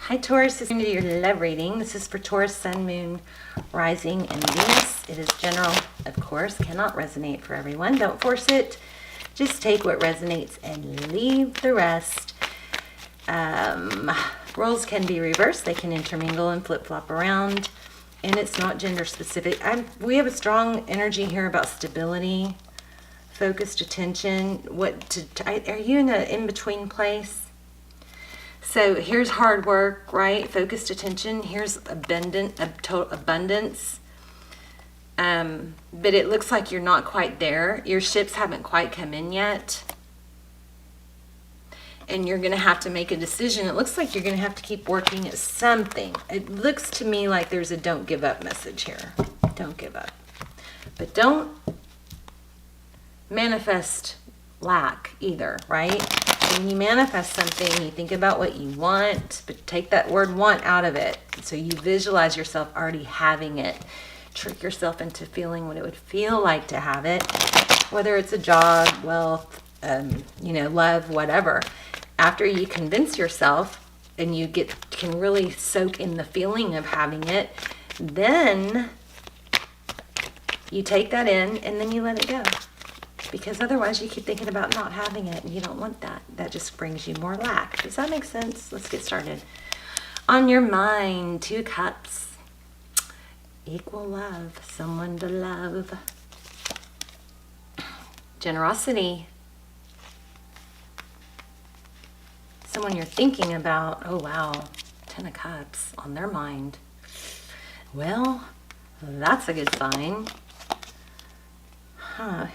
Hi Taurus, this is going to be your love reading. This is for Taurus, Sun, Moon, Rising, and Venus. It is general, of course, cannot resonate for everyone. Don't force it. Just take what resonates and leave the rest. Roles can be reversed. They can intermingle and flip-flop around. And it's not gender specific. We have a strong energy here about stability, focused attention. Are you in an in-between place? So here's hard work, right? Focused attention. Here's abundance. But it looks like you're not quite there. Your ships haven't quite come in yet. And you're going to have to make a decision. It looks like you're going to have to keep working at something. It looks to me like there's a don't give up message here. Don't give up. But don't manifest lack either, right? When you manifest something, you think about what you want, but take that word want out of it. So you visualize yourself already having it. Trick yourself into feeling what it would feel like to have it, whether it's a job, wealth, love, whatever. After you convince yourself and you can really soak in the feeling of having it, then you take that in and then you let it go. Because otherwise you keep thinking about not having it and you don't want that. That just brings you more lack. Does that make sense? Let's get started. On your mind, 2 cups. Equal love, someone to love. Generosity. Someone you're thinking about. Oh wow, 10 of cups on their mind. Well, that's a good sign.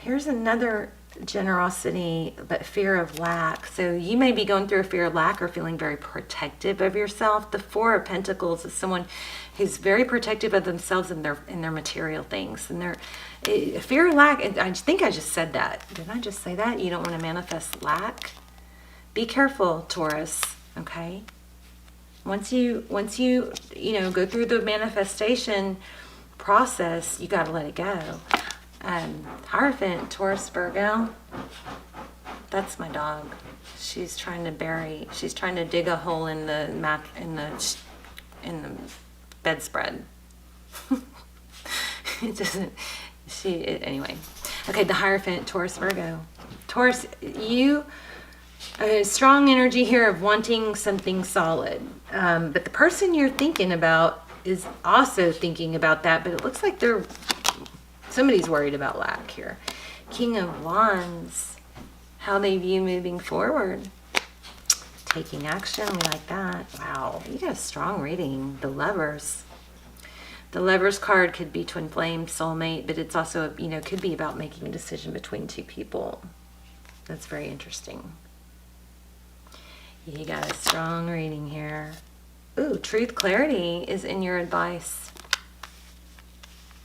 Here's another generosity, but fear of lack. So you may be going through a fear of lack or feeling very protective of yourself. The 4 of Pentacles is someone who's very protective of themselves and their material things. And their fear of lack, I think I just said that. Did I just say that? You don't want to manifest lack? Be careful, Taurus, okay? Once you go through the manifestation process, you got to let it go. Hierophant, Taurus, Virgo. That's my dog. She's trying to dig a hole in the bedspread. Anyway. Okay, the Hierophant, Taurus, Virgo. Taurus, you a strong energy here of wanting something solid. But the person you're thinking about is also thinking about that, but it looks like somebody's worried about lack here. King of Wands, how they view moving forward. Taking action, we like that. Wow, you got a strong reading. The Lovers. The Lovers card could be twin flame, soulmate, but it's also, could be about making a decision between 2 people. That's very interesting. You got a strong reading here. Ooh, truth, clarity is in your advice.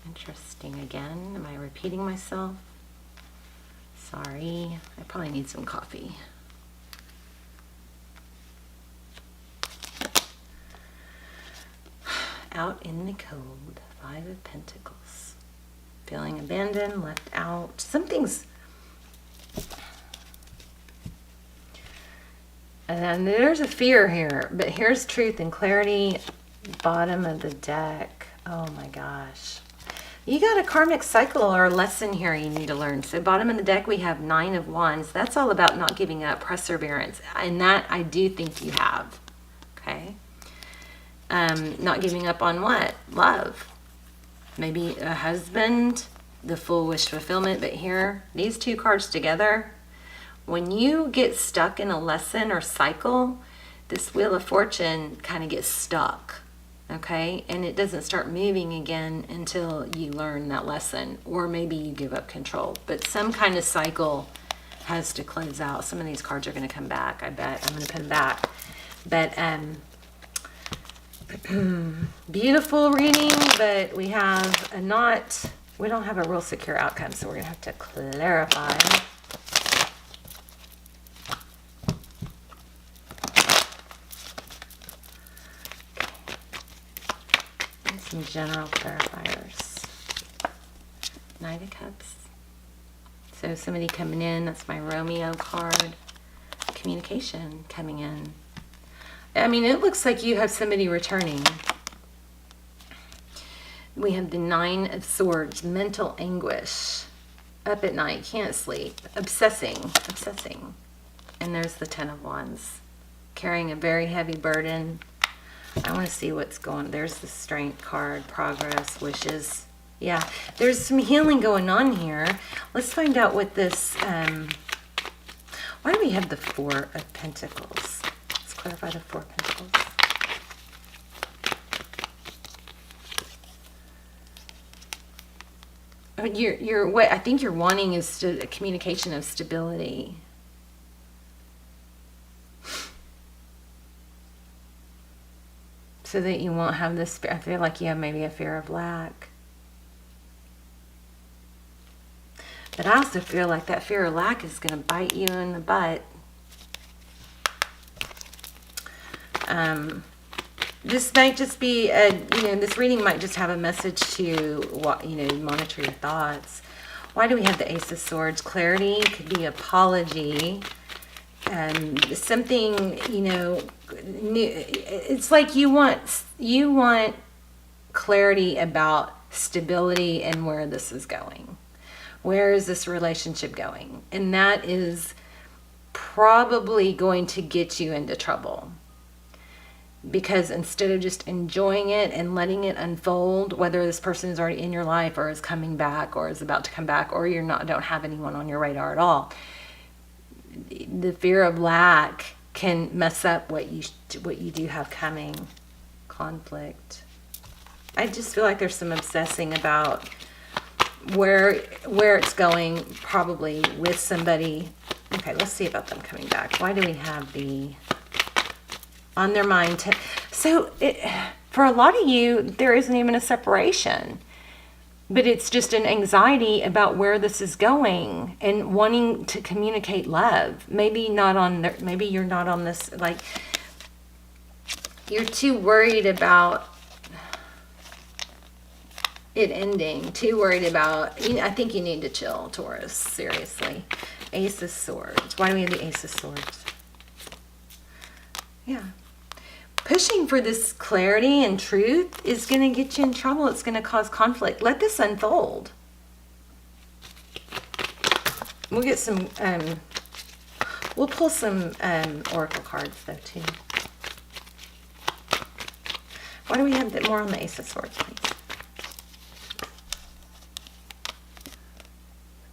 Interesting again. Am I repeating myself? Sorry. I probably need some coffee. Out in the cold. 5 of Pentacles. Feeling abandoned, left out. Something's... And there's a fear here. But here's truth and clarity. Bottom of the deck. Oh my gosh. You got a karmic cycle or a lesson here you need to learn. So bottom of the deck, we have 9 of Wands. That's all about not giving up, perseverance. And that I do think you have. Okay. Not giving up on what? Love. Maybe a husband, the full wish fulfillment. But here, these 2 cards together, when you get stuck in a lesson or cycle, this Wheel of Fortune kind of gets stuck. Okay, and it doesn't start moving again until you learn that lesson, or maybe you give up control. But some kind of cycle has to close out. Some of these cards are going to come back, I bet. I'm going to put them back. But beautiful reading, but we have we don't have a real secure outcome, so we're going to have to clarify. Some general clarifiers. Knight of Cups. So somebody coming in, that's my Romeo card. Communication coming in. I mean, it looks like you have somebody returning. We have the Nine of Swords, mental anguish, up at night, can't sleep, obsessing. And there's the Ten of Wands, carrying a very heavy burden. I want to see what's going. There's the Strength card, progress, wishes. Yeah, there's some healing going on here. Let's find out what this, why do we have the Four of Pentacles? Let's clarify the Four of Pentacles. What I think you're wanting is a communication of stability. So that you won't have this, I feel like you have maybe a fear of lack. But I also feel like that fear of lack is going to bite you in the butt. This might just be this reading might just have a message to, monitor your thoughts. Why do we have the Ace of Swords? Clarity, could be apology, something, new. It's like you want clarity about stability and where this is going. Where is this relationship going? And that is probably going to get you into trouble. Because instead of just enjoying it and letting it unfold, whether this person is already in your life or is coming back or is about to come back, or don't have anyone on your radar at all, the fear of lack can mess up what you do have coming. Conflict. I just feel like there's some obsessing about where it's going, probably with somebody. Okay, let's see about them coming back. Why do we have the on their mind? For a lot of you, there isn't even a separation, but it's just an anxiety about where this is going and wanting to communicate love. Maybe you're not on this, like, you're too worried about it ending, too worried about, I think you need to chill, Taurus, seriously. Ace of Swords. Why do we have the Ace of Swords? Yeah. Pushing for this clarity and truth is going to get you in trouble. It's going to cause conflict. Let this unfold. We'll get some, we'll pull some oracle cards though too. Why do we have more on the Ace of Swords, please?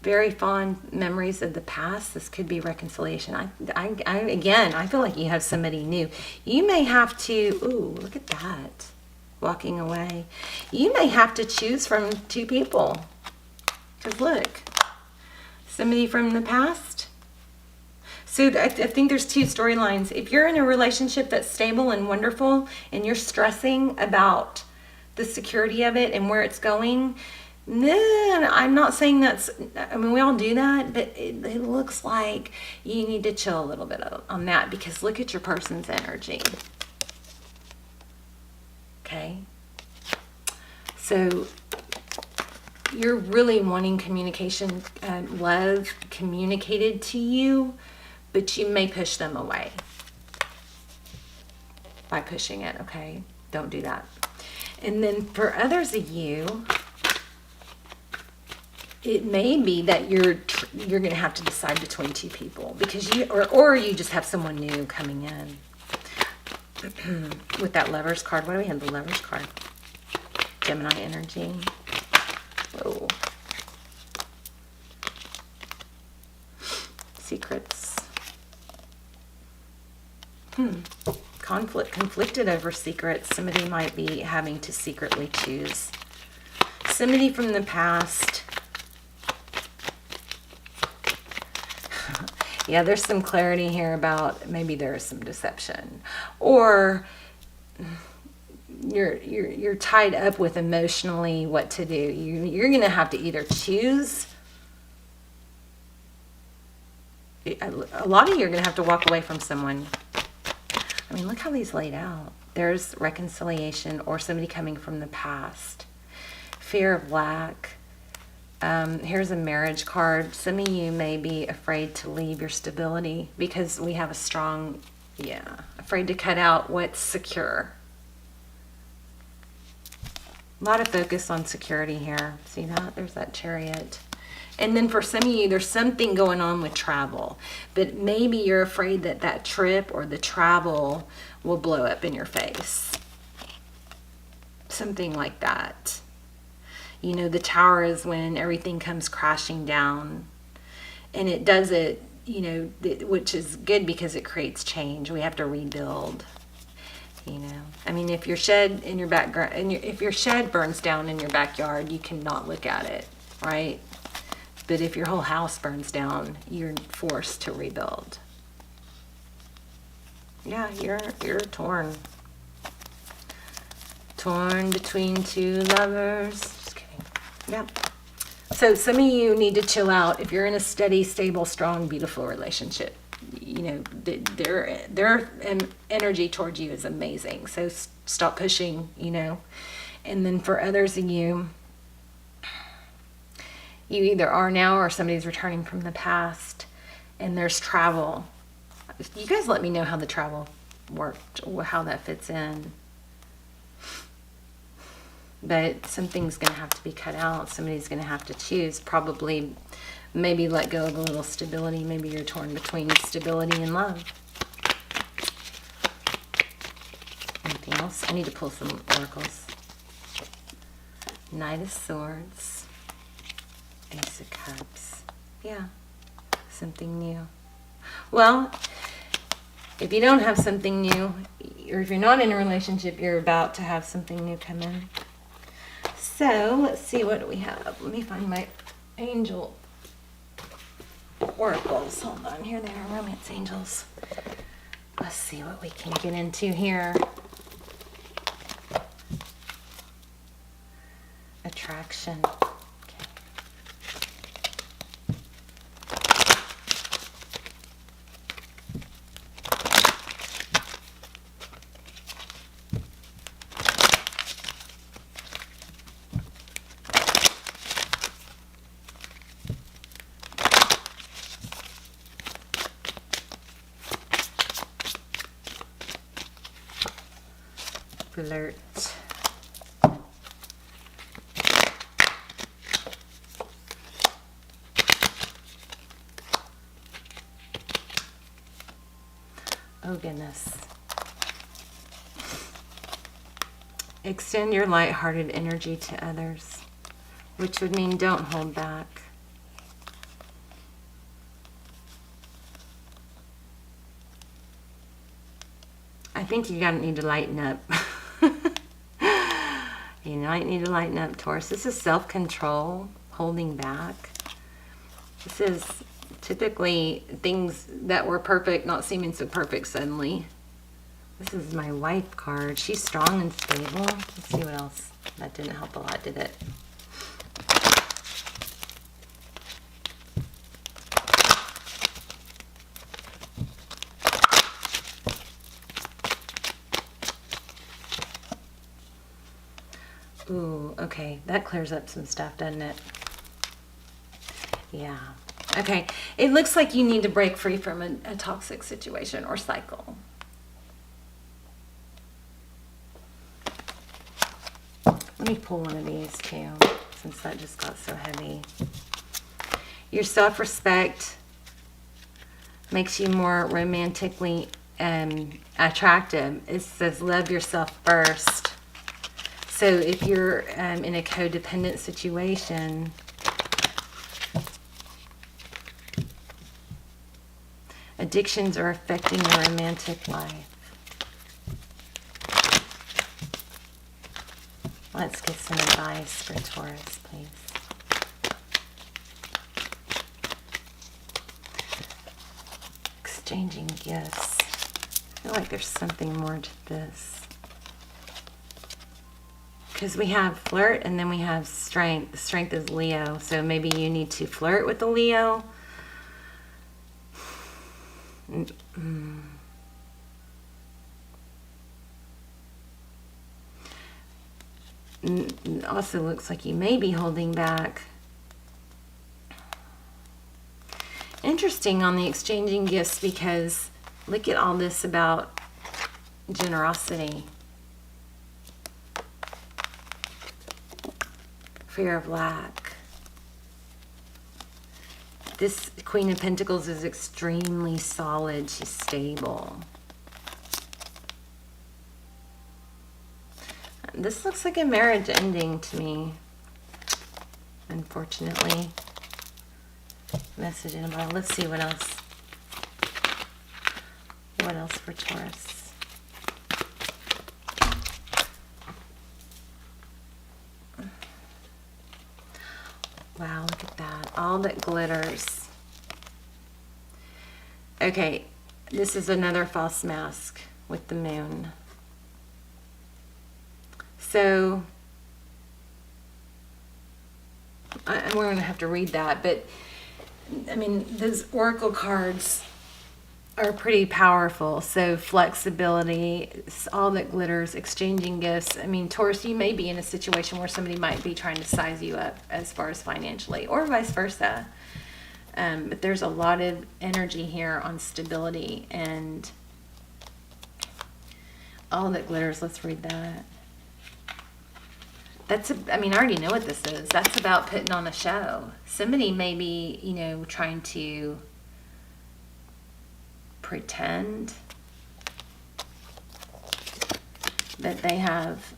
Very fond memories of the past. This could be reconciliation. Again, I feel like you have somebody new. You may have to, ooh, look at that. Walking away. You may have to choose from two people. Because look, somebody from the past. So I think there's two storylines. If you're in a relationship that's stable and wonderful and you're stressing about the security of it and where it's going, no, I'm not saying we all do that, but it looks like you need to chill a little bit on that, because look at your person's energy. Okay? So you're really wanting communication, love communicated to you, but you may push them away by pushing it, okay? Don't do that. And then for others of you, it may be that you're going to have to decide between two people, because or you just have someone new coming in. With that Lovers card, why do we have the Lovers card? Gemini energy. Whoa. Secrets. Conflicted over secrets. Somebody might be having to secretly choose. Somebody from the past. Yeah, there's some clarity here about maybe there is some deception, or you're tied up with emotionally what to do. You're going to have to either choose. A lot of you are going to have to walk away from someone. I mean, look how these laid out. There's reconciliation or somebody coming from the past. Fear of lack. Here's a marriage card. Some of you may be afraid to leave your stability because we have a strong Yeah, afraid to cut out what's secure. A lot of focus on security here. See that? There's that Chariot. And then for some of you, there's something going on with travel. But maybe you're afraid that that trip or the travel will blow up in your face. Something like that. You know, the Tower is when everything comes crashing down. And it does it, you know, which is good because it creates change. We have to rebuild. You know, I mean, if your shed in your background, if your shed burns down in your backyard, you cannot look at it, right? But if your whole house burns down, you're forced to rebuild. Yeah, you're torn. Torn between two lovers. Just kidding. Yep. So some of you need to chill out if you're in a steady, stable, strong, beautiful relationship. You know, their energy towards you is amazing. So stop pushing, you know. And then for others of you, you either are now or somebody's returning from the past, and there's travel. You guys let me know how the travel worked, how that fits in. But something's going to have to be cut out. Somebody's going to have to choose. Probably, maybe let go of a little stability. Maybe you're torn between stability and love. Anything else? I need to pull some oracles. Knight of Swords. Ace of Cups. Yeah. Something new. Well, if you don't have something new, or if you're not in a relationship, you're about to have something new come in. So, let's see, what do we have? Let me find my angel oracles. Hold on, here they are, romance angels. Let's see what we can get into here. Attraction. Okay. Flirt. Oh goodness. Extend your lighthearted energy to others, which would mean don't hold back. I think you gotta need to lighten up. You might need to lighten up, Taurus. This is self-control, holding back. This is typically things that were perfect not seeming so perfect suddenly. This is my wife card. She's strong and stable. Let's see what else. That didn't help a lot, did it? Ooh, okay. That clears up some stuff, doesn't it? Yeah. Okay. It looks like you need to break free from a toxic situation or cycle. Let me pull one of these too, since that just got so heavy. Your self-respect makes you more romantically attractive. It says love yourself first. So if you're in a codependent situation, addictions are affecting your romantic life. Let's get some advice for Taurus, please. Exchanging gifts. I feel like there's something more to this. Because we have flirt and then we have strength. Strength is Leo. So maybe you need to flirt with the Leo. It also looks like you may be holding back. Interesting on the exchanging gifts, because Look at all this about generosity. Fear of lack. This Queen of Pentacles is extremely solid. She's stable. This looks like a marriage ending to me, unfortunately. Message in a bottle. Let's see what else. What else for Taurus? Wow, look at that. All that glitters. Okay, this is another false mask with the moon. So, we're going to have to read that, but I mean, those oracle cards are pretty powerful. So flexibility, all that glitters, exchanging gifts. I mean, Taurus, you may be in a situation where somebody might be trying to size you up as far as financially, or vice versa. But there's a lot of energy here on stability and all that glitters. Let's read that. I mean, I already know what this is. That's about putting on a show. Somebody may be, you know, trying to pretend that they have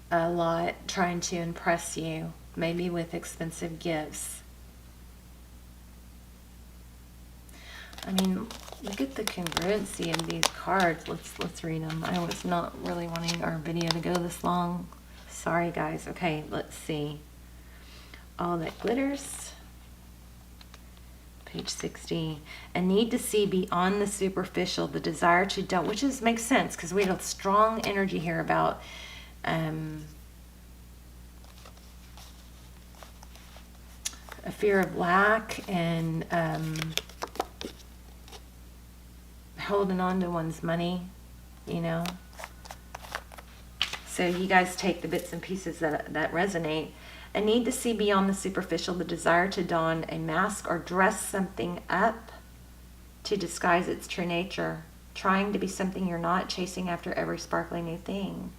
a lot, trying to impress you, maybe with expensive gifts. I mean, look at the congruency of these cards. Let's read them. I was not really wanting our video to go this long. Sorry, guys. Okay, let's see. All that glitters. Page 60. A need to see beyond the superficial, the desire to don't, which makes sense because we have a strong energy here about a fear of lack and holding on to one's money, you know. So you guys take the bits and pieces that resonate. A need to see beyond the superficial, the desire to don a mask or dress something up to disguise its true nature, trying to be something you're not, chasing after every sparkling new thing.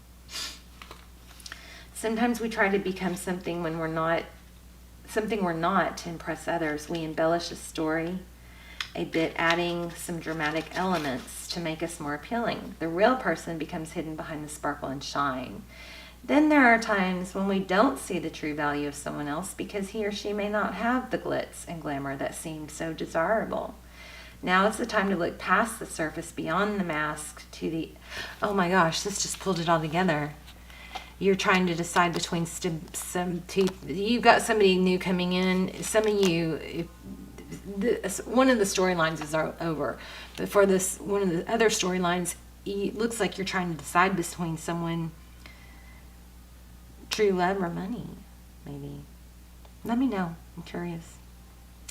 Sometimes we try to become something when we're not to impress others. We embellish a story a bit, adding some dramatic elements to make us more appealing. The real person becomes hidden behind the sparkle and shine. Then there are times when we don't see the true value of someone else because he or she may not have the glitz and glamour that seemed so desirable. Now is the time to look past the surface, beyond the mask, to the... Oh my gosh, this just pulled it all together. You're trying to decide between you've got somebody new coming in. Some of you... one of the storylines is over, but for this, one of the other storylines, it looks like you're trying to decide between someone, true love or money, maybe. Let me know. I'm curious.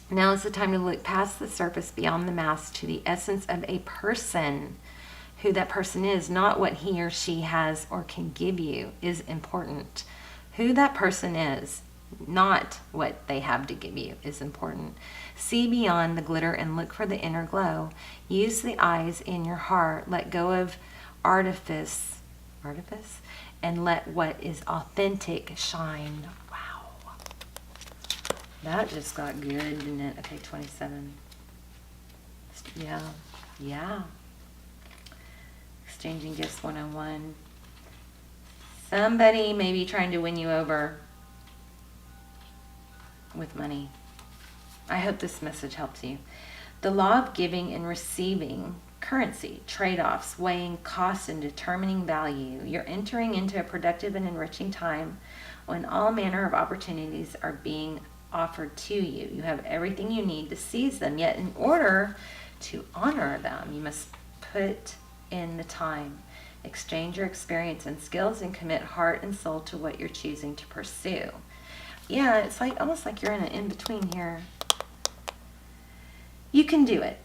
Now is the time to look past the surface, beyond the mask, to the essence of a person. Who that person is, not what he or she has or can give you, is important. Who that person is, not what they have to give you, is important. See beyond the glitter and look for the inner glow. Use the eyes in your heart. Let go of artifice, and let what is authentic shine. Wow. That just got good, didn't it? Okay, 27. Yeah. Exchanging gifts 101. Somebody may be trying to win you over with money. I hope this message helps you. The law of giving and receiving, currency, trade-offs, weighing costs and determining value. You're entering into a productive and enriching time when all manner of opportunities are being offered to you. You have everything you need to seize them, yet in order to honor them, you must put in the time. Exchange your experience and skills and commit heart and soul to what you're choosing to pursue. Yeah, it's like almost like you're in an in-between here. You can do it.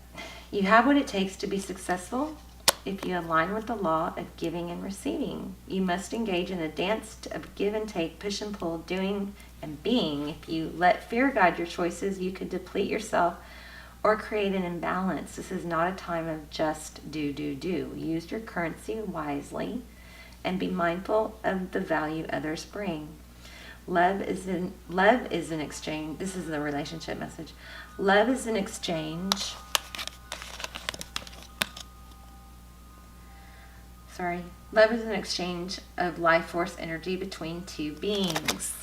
You have what it takes to be successful if you align with the law of giving and receiving. You must engage in a dance of give and take, push and pull, doing and being. If you let fear guide your choices, you could deplete yourself or create an imbalance. This is not a time of just do. Use your currency wisely and be mindful of the value others bring. Love is an exchange. This is the relationship message. Love is an exchange. Love is an exchange of life force energy between two beings.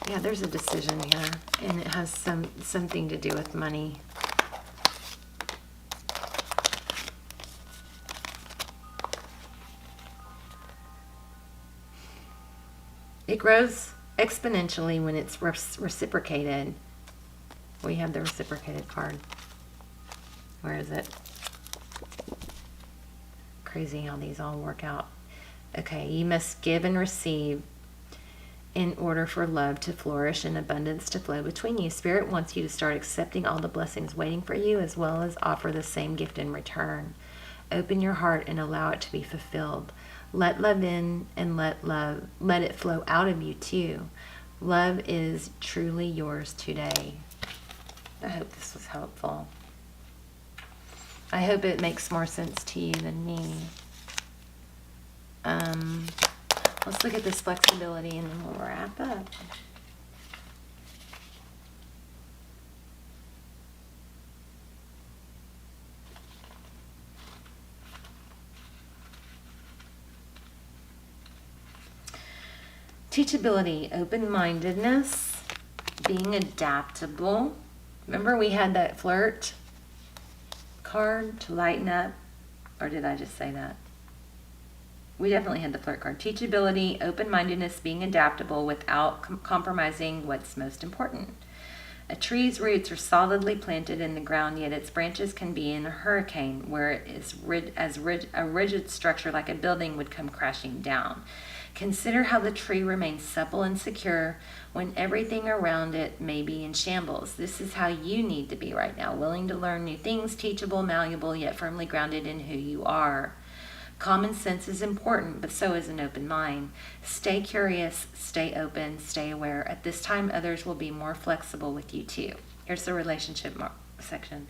Yeah, there's a decision here, and it has something to do with money. It grows exponentially when it's reciprocated. We have the reciprocated card. Where is it? Crazy how these all work out. Okay, you must give and receive in order for love to flourish and abundance to flow between you. Spirit wants you to start accepting all the blessings waiting for you, as well as offer the same gift in return. Open your heart and allow it to be fulfilled. Let love in and let it flow out of you too. Love is truly yours today. I hope this was helpful. I hope it makes more sense to you than me. Let's look at this flexibility and then we'll wrap up. Teachability, open-mindedness, being adaptable. Remember we had that flirt card to lighten up? Or did I just say that? We definitely had the flirt card. Teachability, open-mindedness, being adaptable without compromising what's most important. A tree's roots are solidly planted in the ground, yet its branches can be in a hurricane, where it is a rigid structure like a building would come crashing down. Consider how the tree remains supple and secure when everything around it may be in shambles. This is how you need to be right now, willing to learn new things, teachable, malleable, yet firmly grounded in who you are. Common sense is important, but so is an open mind. Stay curious, stay open, stay aware. At this time, others will be more flexible with you too. Here's the relationship section.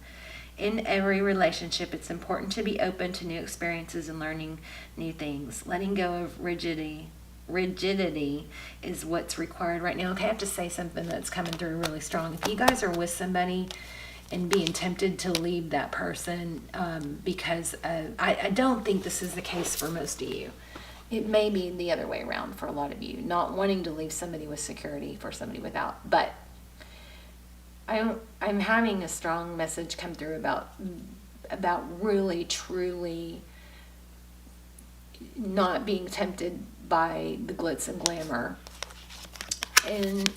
In every relationship, it's important to be open to new experiences and learning new things. Letting go of rigidity is what's required right now. Okay, I have to say something that's coming through really strong. If you guys are with somebody and being tempted to leave that person because I don't think this is the case for most of you. It may be the other way around for a lot of you, not wanting to leave somebody with security for somebody without. But I'm having a strong message come through about really, truly not being tempted by the glitz and glamour. And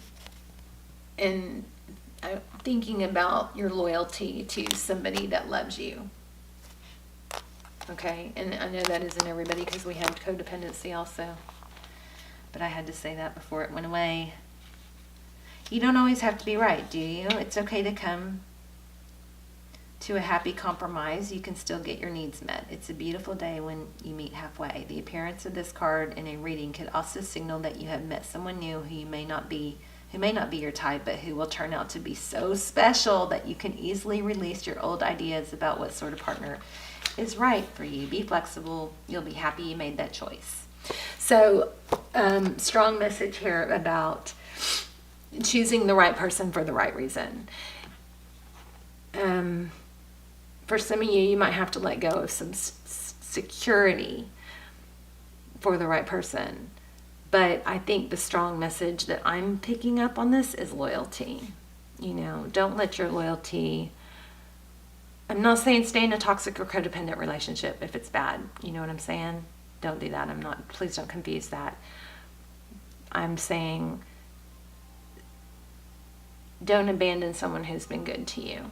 I'm thinking about your loyalty to somebody that loves you. Okay, and I know that isn't everybody because we had codependency also. But I had to say that before it went away. You don't always have to be right, do you? It's okay to come to a happy compromise. You can still get your needs met. It's a beautiful day when you meet halfway. The appearance of this card in a reading could also signal that you have met someone new who may not be your type, but who will turn out to be so special that you can easily release your old ideas about what sort of partner is right for you. Be flexible. You'll be happy you made that choice. So, strong message here about choosing the right person for the right reason. For some of you, you might have to let go of some security for the right person. But I think the strong message that I'm picking up on this is loyalty. You know, don't let your loyalty... I'm not saying stay in a toxic or codependent relationship if it's bad. You know what I'm saying? Don't do that. Please don't confuse that. I'm saying don't abandon someone who's been good to you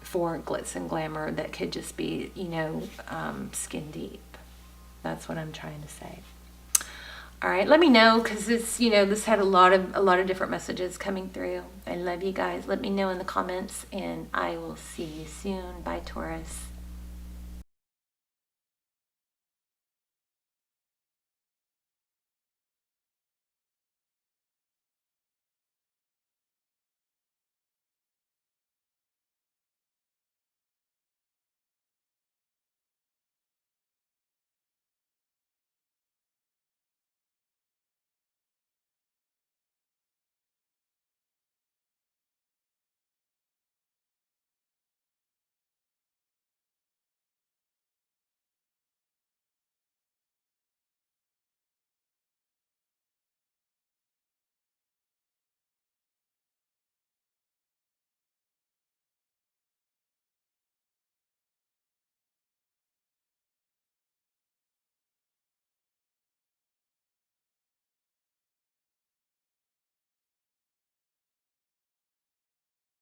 for glitz and glamour that could just be, skin deep. That's what I'm trying to say. All right, let me know, because this had a lot of different messages coming through. I love you guys. Let me know in the comments, and I will see you soon. Bye, Taurus.